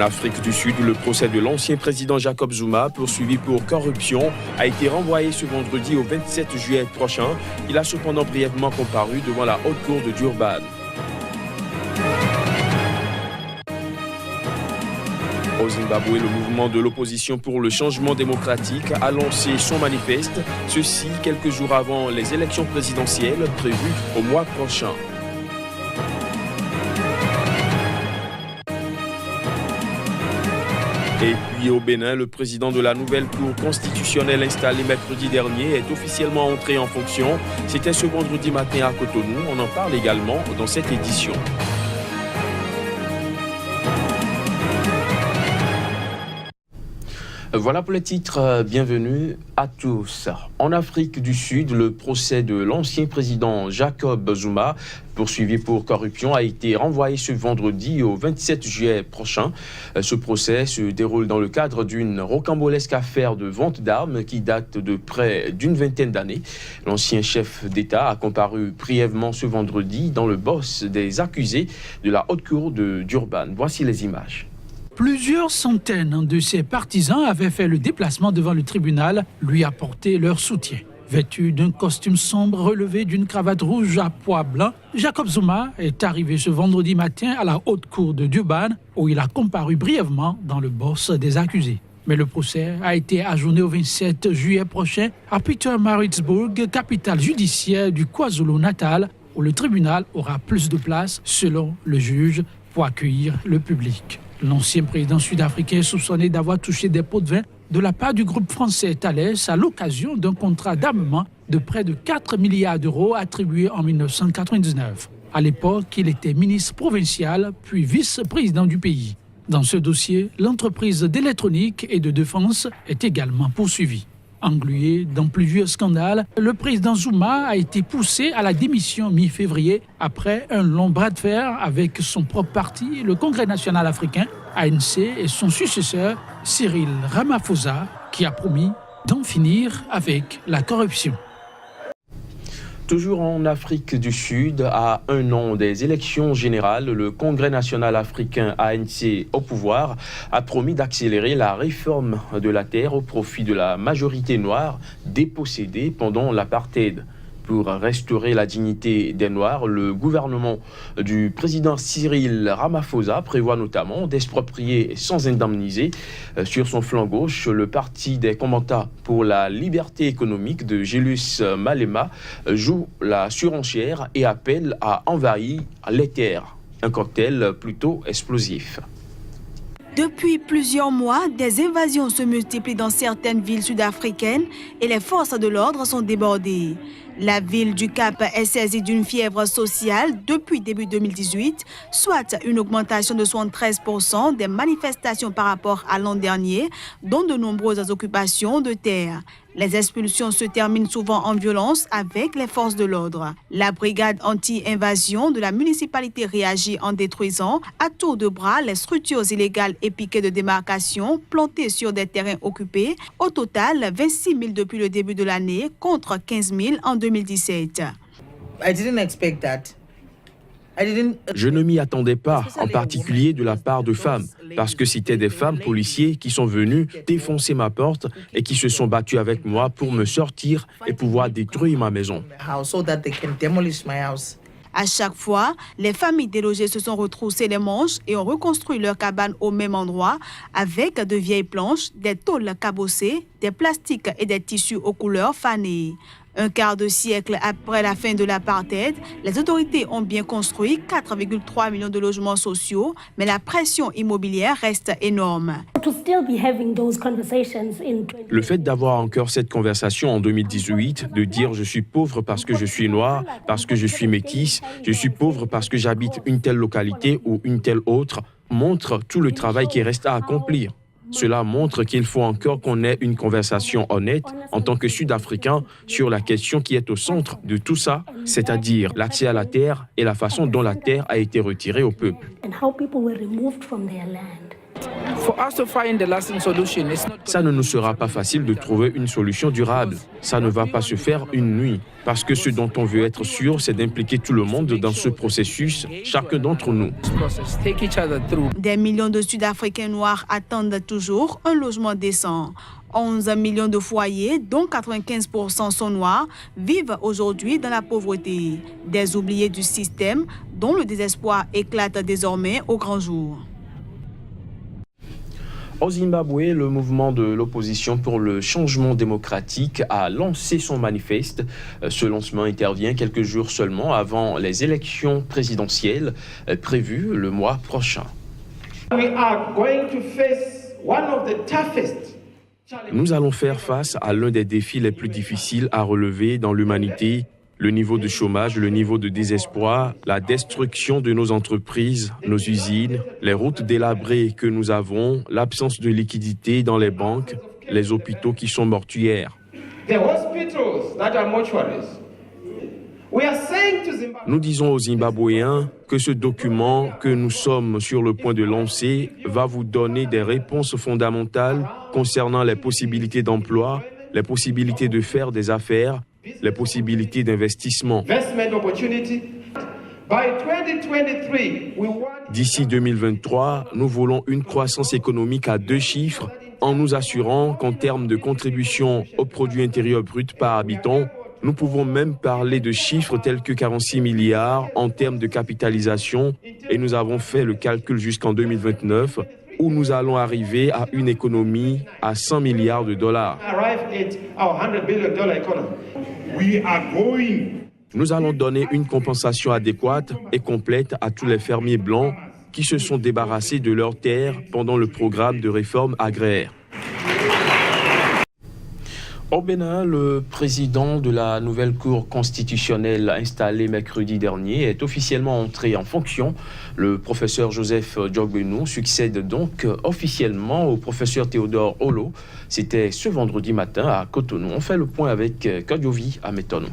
Afrique du Sud, le procès de l'ancien président Jacob Zuma, poursuivi pour corruption, a été renvoyé ce vendredi au 27 juillet prochain. Il a cependant brièvement comparu devant la haute cour de Durban. Au Zimbabwe, le mouvement de l'opposition pour le changement démocratique a lancé son manifeste, ceci quelques jours avant les élections présidentielles prévues au mois prochain. Et puis au Bénin, le président de la nouvelle Cour constitutionnelle installée mercredi dernier est officiellement entré en fonction. C'était ce vendredi matin à Cotonou. On en parle également dans cette édition. Voilà pour les titres, bienvenue à tous. En Afrique du Sud, le procès de l'ancien président Jacob Zuma, poursuivi pour corruption, a été renvoyé ce vendredi au 27 juillet prochain. Ce procès se déroule dans le cadre d'une rocambolesque affaire de vente d'armes qui date de près d'une vingtaine d'années. L'ancien chef d'État a comparu brièvement ce vendredi dans le box des accusés de la haute cour de Durban. Voici les images. Plusieurs centaines de ses partisans avaient fait le déplacement devant le tribunal, lui apporter leur soutien. Vêtu d'un costume sombre relevé d'une cravate rouge à pois blanc, Jacob Zuma est arrivé ce vendredi matin à la haute cour de Durban, où il a comparu brièvement dans le box des accusés. Mais le procès a été ajourné au 27 juillet prochain à Pietermaritzburg, capitale judiciaire du KwaZulu-Natal, où le tribunal aura plus de place, selon le juge, pour accueillir le public. L'ancien président sud-africain est soupçonné d'avoir touché des pots de vin de la part du groupe français Thales à l'occasion d'un contrat d'armement de près de 4 milliards d'euros attribué en 1999. À l'époque, il était ministre provincial puis vice-président du pays. Dans ce dossier, l'entreprise d'électronique et de défense est également poursuivie. Englué dans plusieurs scandales, le président Zuma a été poussé à la démission mi-février après un long bras de fer avec son propre parti, le Congrès national africain, ANC, et son successeur, Cyril Ramaphosa, qui a promis d'en finir avec la corruption. Toujours en Afrique du Sud, à un an des élections générales, le Congrès national africain ANC au pouvoir a promis d'accélérer la réforme de la terre au profit de la majorité noire dépossédée pendant l'apartheid. Pour restaurer la dignité des Noirs, le gouvernement du président Cyril Ramaphosa prévoit notamment d'exproprier sans indemniser. Sur son flanc gauche, le parti des combattants pour la liberté économique de Julius Malema joue la surenchère et appelle à envahir les terres. Un cocktail plutôt explosif. Depuis plusieurs mois, des invasions se multiplient dans certaines villes sud-africaines et les forces de l'ordre sont débordées. La ville du Cap est saisie d'une fièvre sociale depuis début 2018, soit une augmentation de 73% des manifestations par rapport à l'an dernier, dont de nombreuses occupations de terre. Les expulsions se terminent souvent en violence avec les forces de l'ordre. La brigade anti-invasion de la municipalité réagit en détruisant à tour de bras les structures illégales et piquets de démarcation plantées sur des terrains occupés. Au total, 26 000 depuis le début de l'année contre 15 000 en 2017. Je ne m'y attendais pas, en particulier de la part de femmes, parce que c'était des femmes policiers qui sont venues défoncer ma porte et qui se sont battues avec moi pour me sortir et pouvoir détruire ma maison. À chaque fois, les familles délogées se sont retroussées les manches et ont reconstruit leur cabane au même endroit avec de vieilles planches, des tôles cabossées, des plastiques et des tissus aux couleurs fanées. Un quart de siècle après la fin de l'apartheid, les autorités ont bien construit 4,3 millions de logements sociaux, mais la pression immobilière reste énorme. Le fait d'avoir encore cette conversation en 2018, de dire je suis pauvre parce que je suis noir, parce que je suis métisse, je suis pauvre parce que j'habite une telle localité ou une telle autre, montre tout le travail qui reste à accomplir. Cela montre qu'il faut encore qu'on ait une conversation honnête en tant que Sud-Africain sur la question qui est au centre de tout ça, c'est-à-dire l'accès à la terre et la façon dont la terre a été retirée au peuple. Ça ne nous sera pas facile de trouver une solution durable. Ça ne va pas se faire une nuit. Parce que ce dont on veut être sûr, c'est d'impliquer tout le monde dans ce processus, chacun d'entre nous. Des millions de Sud-Africains noirs attendent toujours un logement décent. 11 millions de foyers, dont 95% sont noirs, vivent aujourd'hui dans la pauvreté. Des oubliés du système dont le désespoir éclate désormais au grand jour. Au Zimbabwe, le mouvement de l'opposition pour le changement démocratique a lancé son manifeste. Ce lancement intervient quelques jours seulement avant les élections présidentielles prévues le mois prochain. Nous allons faire face à l'un des défis les plus difficiles à relever dans l'humanité. Le niveau de chômage, le niveau de désespoir, la destruction de nos entreprises, nos usines, les routes délabrées que nous avons, l'absence de liquidité dans les banques, les hôpitaux qui sont mortuaires. Nous disons aux Zimbabwéens que ce document que nous sommes sur le point de lancer va vous donner des réponses fondamentales concernant les possibilités d'emploi, les possibilités de faire des affaires, les possibilités d'investissement. D'ici 2023, nous voulons une croissance économique à 2 chiffres en nous assurant qu'en termes de contribution au produit intérieur brut par habitant, nous pouvons même parler de chiffres tels que 46 milliards en termes de capitalisation et nous avons fait le calcul jusqu'en 2029 où nous allons arriver à une économie à 100 milliards de dollars. Nous allons donner une compensation adéquate et complète à tous les fermiers blancs qui se sont débarrassés de leurs terres pendant le programme de réforme agraire. Au Bénin, le président de la nouvelle Cour constitutionnelle installée mercredi dernier est officiellement entré en fonction. Le professeur Joseph Djogbenou succède donc officiellement au professeur Théodore Olo. C'était ce vendredi matin à Cotonou. On fait le point avec Kadjovi Ametono.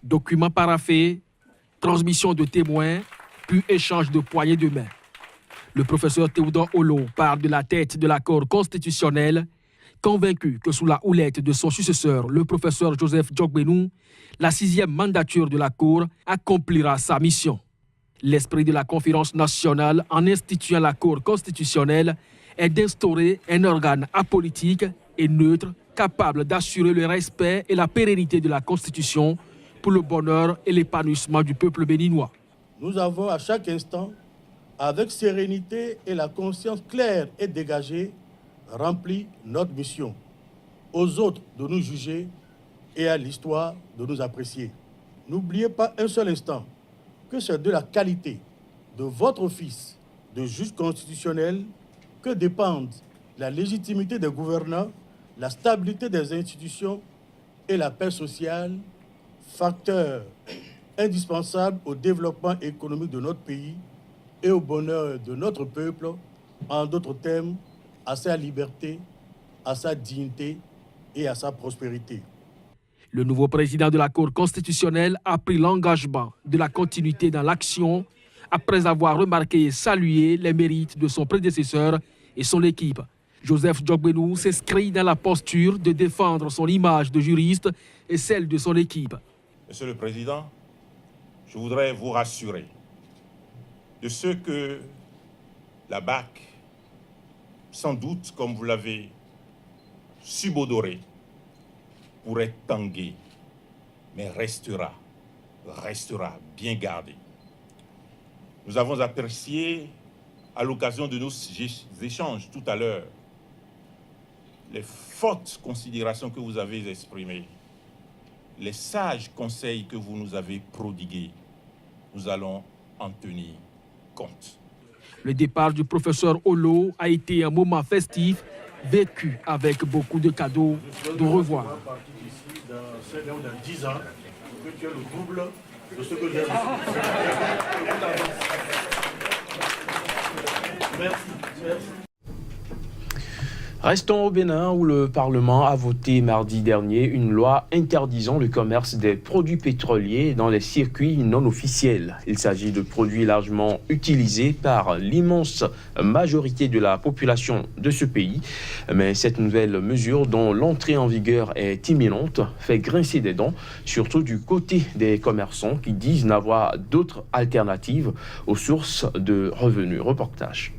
Documents paraphés, transmission de témoins, puis échange de poignées de main. Le professeur Théodore Olo part de la tête de la Cour constitutionnelle, convaincu que sous la houlette de son successeur, le professeur Joseph Djogbenou, la 6e mandature de la Cour accomplira sa mission. L'esprit de la conférence nationale en instituant la Cour constitutionnelle est d'instaurer un organe apolitique et neutre capable d'assurer le respect et la pérennité de la Constitution pour le bonheur et l'épanouissement du peuple béninois. Nous avons à chaque instant, avec sérénité et la conscience claire et dégagée, rempli notre mission. Aux autres de nous juger et à l'histoire de nous apprécier. N'oubliez pas un seul instant que c'est de la qualité de votre office de juge constitutionnel que dépendent la légitimité des gouvernants, la stabilité des institutions et la paix sociale, facteurs indispensables au développement économique de notre pays et au bonheur de notre peuple, en d'autres termes, à sa liberté, à sa dignité et à sa prospérité. Le nouveau président de la Cour constitutionnelle a pris l'engagement de la continuité dans l'action après avoir remarqué et salué les mérites de son prédécesseur et son équipe. Joseph Djogbenou s'inscrit dans la posture de défendre son image de juriste et celle de son équipe. Monsieur le Président, je voudrais vous rassurer de ce que la BAC, sans doute, comme vous l'avez subodoré, pourrait tanguer, mais restera bien gardé. Nous avons apprécié, à l'occasion de nos échanges tout à l'heure, les fortes considérations que vous avez exprimées, les sages conseils que vous nous avez prodigués. Nous allons en tenir compte. Le départ du professeur Olo a été un moment festif, vécu avec beaucoup de cadeaux de revoir. Dans 10 ans, que tu as le double de ce que j'ai reçu. Restons au Bénin où le Parlement a voté mardi dernier une loi interdisant le commerce des produits pétroliers dans les circuits non officiels. Il s'agit de produits largement utilisés par l'immense majorité de la population de ce pays. Mais cette nouvelle mesure, dont l'entrée en vigueur est imminente, fait grincer des dents, surtout du côté des commerçants qui disent n'avoir d'autres alternatives aux sources de revenus. Reportage.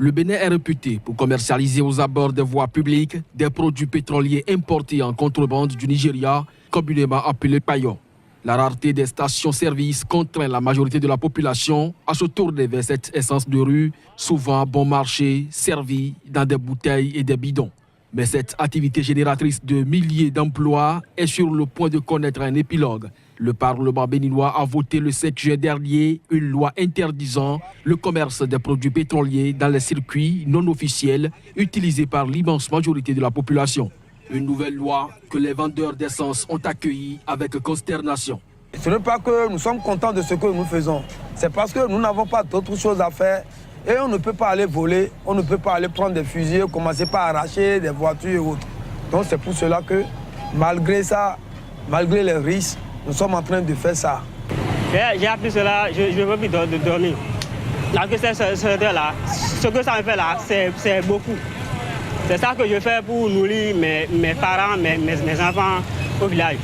Le Bénin est réputé pour commercialiser aux abords des voies publiques des produits pétroliers importés en contrebande du Nigeria, communément appelés paillons. La rareté des stations-service contraint la majorité de la population à se tourner vers cette essence de rue, souvent bon marché, servie dans des bouteilles et des bidons. Mais cette activité génératrice de milliers d'emplois est sur le point de connaître un épilogue. Le Parlement béninois a voté le 7 juin dernier une loi interdisant le commerce des produits pétroliers dans les circuits non officiels utilisés par l'immense majorité de la population. Une nouvelle loi que les vendeurs d'essence ont accueillie avec consternation. Ce n'est pas que nous sommes contents de ce que nous faisons, c'est parce que nous n'avons pas d'autres choses à faire et on ne peut pas aller voler, on ne peut pas aller prendre des fusils, commencer par arracher des voitures et autres. Donc c'est pour cela que malgré ça, malgré les risques, nous sommes en train de faire ça. J'ai appris cela, je ne veux plus dormir. Parce que ce que ça me fait là, c'est beaucoup. C'est ça que je fais pour nourrir mes parents, mes enfants au village.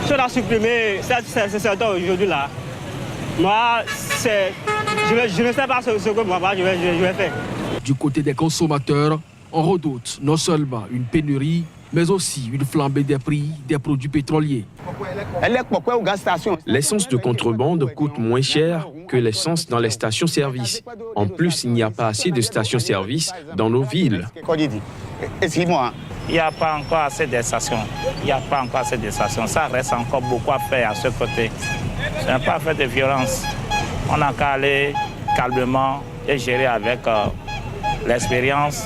Si on a supprimé ce secteur aujourd'hui là, moi, je ne sais pas ce que moi je vais faire. Du côté des consommateurs, on redoute non seulement une pénurie, mais aussi une flambée des prix des produits pétroliers. L'essence de contrebande coûte moins cher que l'essence dans les stations-service. En plus, il n'y a pas assez de stations-service dans nos villes. Excuse-moi, il n'y a pas encore assez de stations. Ça reste encore beaucoup à faire à ce côté. Ce n'est pas fait de violence. On n'a qu'à aller calmement et gérer avec l'expérience.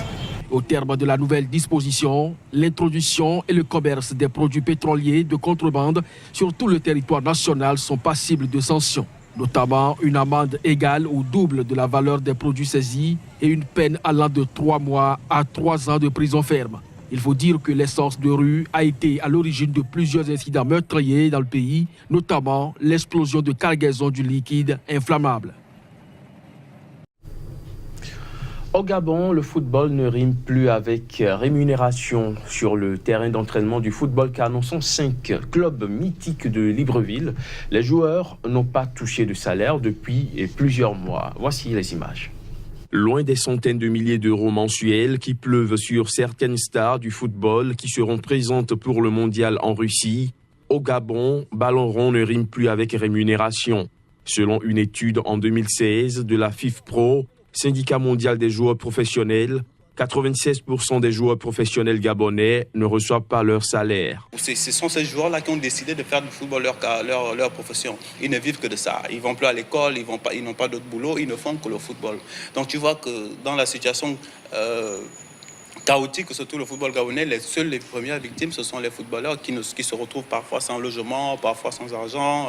Au terme de la nouvelle disposition, l'introduction et le commerce des produits pétroliers de contrebande sur tout le territoire national sont passibles de sanctions, notamment une amende égale ou double de la valeur des produits saisis et une peine allant de 3 mois à 3 ans de prison ferme. Il faut dire que l'essence de rue a été à l'origine de plusieurs incidents meurtriers dans le pays, notamment l'explosion de cargaison du liquide inflammable. Au Gabon, le football ne rime plus avec rémunération. Sur le terrain d'entraînement du football canon 105, club mythique de Libreville, les joueurs n'ont pas touché de salaire depuis plusieurs mois. Voici les images. Loin des centaines de milliers d'euros mensuels qui pleuvent sur certaines stars du football qui seront présentes pour le mondial en Russie, au Gabon, ballon rond ne rime plus avec rémunération. Selon une étude en 2016 de la FIFPro, syndicat mondial des joueurs professionnels, 96% des joueurs professionnels gabonais ne reçoivent pas leur salaire. Ce sont ces joueurs-là qui ont décidé de faire du football leur profession. Ils ne vivent que de ça. Ils ne vont plus à l'école, ils n'ont pas d'autre boulot, ils ne font que le football. Donc tu vois que dans la situation chaotique, surtout le football gabonais, les premières victimes, ce sont les footballeurs qui se retrouvent parfois sans logement, parfois sans argent,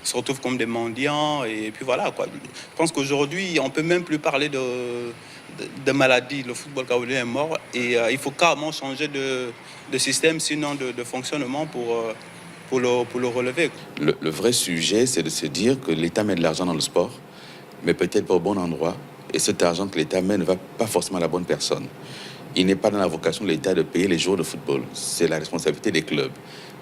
qui se retrouvent comme des mendiants. Et puis voilà, quoi. Je pense qu'aujourd'hui, on ne peut même plus parler de maladie. Le football gabonais est mort et il faut carrément changer de système, sinon de fonctionnement pour le relever. Le vrai sujet, c'est de se dire que l'État met de l'argent dans le sport, mais peut-être pas au bon endroit. Et cet argent que l'État met ne va pas forcément à la bonne personne. Il n'est pas dans la vocation de l'État de payer les joueurs de football. C'est la responsabilité des clubs.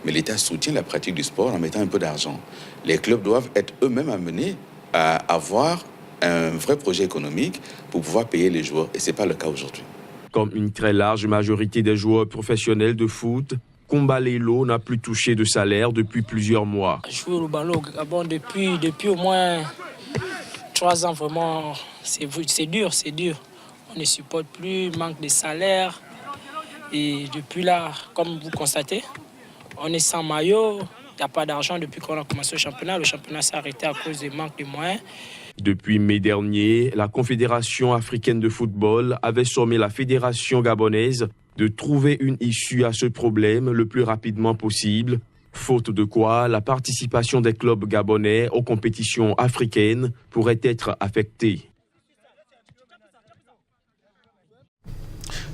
Mais l'État soutient la pratique du sport en mettant un peu d'argent. Les clubs doivent être eux-mêmes amenés à avoir un vrai projet économique pour pouvoir payer les joueurs. Et ce n'est pas le cas aujourd'hui. Comme une très large majorité des joueurs professionnels de foot, Kumba Lelo n'a plus touché de salaire depuis plusieurs mois. Jouer au ballon au Gabon depuis au moins 3 ans, vraiment, c'est dur. On ne supporte plus, manque de salaire. Et depuis là, comme vous constatez, on est sans maillot. Il n'y a pas d'argent depuis qu'on a commencé le championnat. Le championnat s'est arrêté à cause du manque de moyens. Depuis mai dernier, la Confédération africaine de football avait sommé la Fédération gabonaise de trouver une issue à ce problème le plus rapidement possible, faute de quoi la participation des clubs gabonais aux compétitions africaines pourrait être affectée.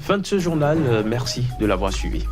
Fin de ce journal, merci de l'avoir suivi.